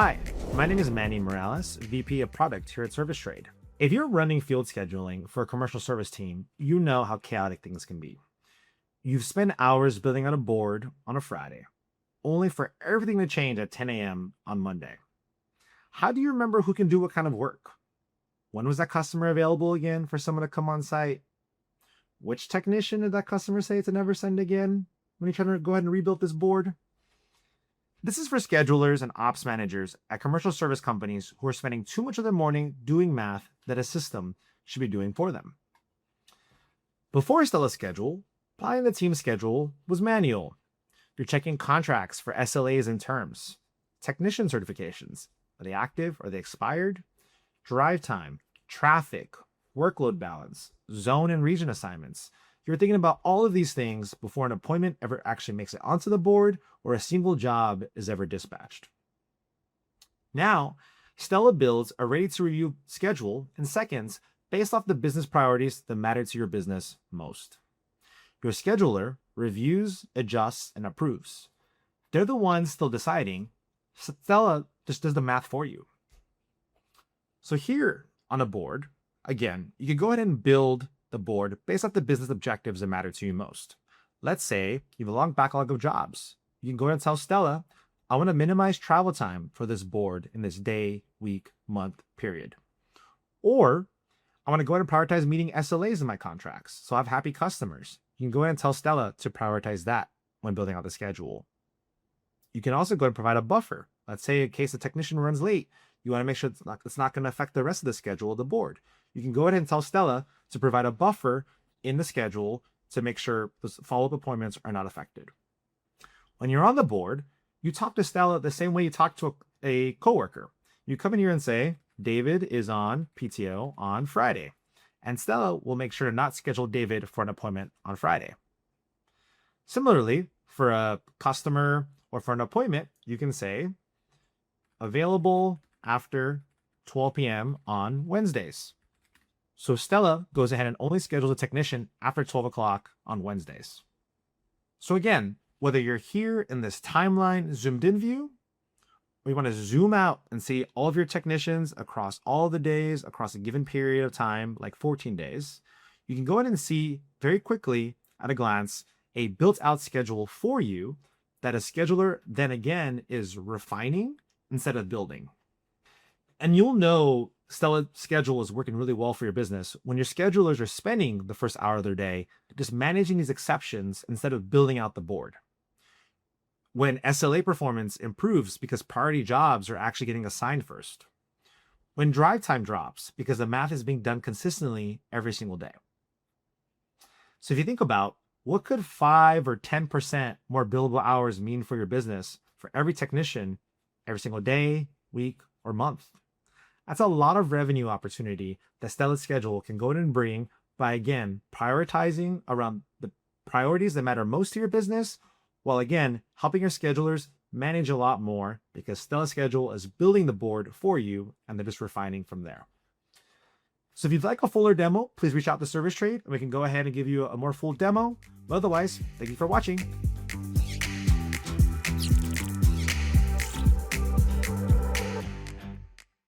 Hi, my name is Manny Morales, VP of Product here at ServiceTrade. If you're running field scheduling for a commercial service team, you know how chaotic things can be. You've spent hours building out a board on a Friday, only for everything to change at 10 a.m. on Monday. How do you remember who can do what kind of work? When was that customer available again for someone to come on site? Which technician did that customer say to never send again when you're trying to go ahead and rebuild this board? This is for schedulers and ops managers at commercial service companies who are spending too much of their morning doing math that a system should be doing for them. Before Stella Schedule, planning the team schedule was manual. You're checking contracts for SLAs and terms, technician certifications. Are they active? Are they expired? Drive time, traffic, workload balance, zone and region assignments. You're thinking about all of these things before an appointment ever actually makes it onto the board or a single job is ever dispatched. Now, Stella builds a ready-to-review schedule in seconds based off the business priorities that matter to your business most. Your scheduler reviews, adjusts, and approves. They're the ones still deciding. Stella just does the math for you. So here on a board, again, you can go ahead and build the board based off the business objectives that matter to you most. Let's say you have a long backlog of jobs. You can go ahead and tell Stella, I want to minimize travel time for this board in this day, week, month period. Or I want to go ahead and prioritize meeting SLAs in my contracts so I have happy customers. You can go ahead and tell Stella to prioritize that when building out the schedule. You can also go ahead and provide a buffer. Let's say in case the technician runs late, you want to make sure it's not going to affect the rest of the schedule of the board. You can go ahead and tell Stella to provide a buffer in the schedule to make sure those follow-up appointments are not affected. When you're on the board, you talk to Stella the same way you talk to a coworker. You come in here and say, David is on PTO on Friday, and Stella will make sure to not schedule David for an appointment on Friday. Similarly, for a customer or for an appointment, you can say, available after 12 p.m. on Wednesdays. So Stella goes ahead and only schedules a technician after 12 o'clock on Wednesdays. So again, whether you're here in this timeline zoomed in view, or you want to zoom out and see all of your technicians across all the days, across a given period of time, like 14 days, you can go ahead and see very quickly at a glance a built out schedule for you that a scheduler then again is refining instead of building. And you'll know Stella Schedule is working really well for your business when your schedulers are spending the first hour of their day just managing these exceptions instead of building out the board. When SLA performance improves because priority jobs are actually getting assigned first. When drive time drops because the math is being done consistently every single day. So if you think about what could 5 or 10% more billable hours mean for your business for every technician every single day, week, or month? That's a lot of revenue opportunity that Stella Schedule can go in and bring by, again, prioritizing around the priorities that matter most to your business, while again, helping your schedulers manage a lot more because Stella Schedule is building the board for you and they're just refining from there. So if you'd like a fuller demo, please reach out to ServiceTrade and we can go ahead and give you a more full demo. But otherwise, thank you for watching.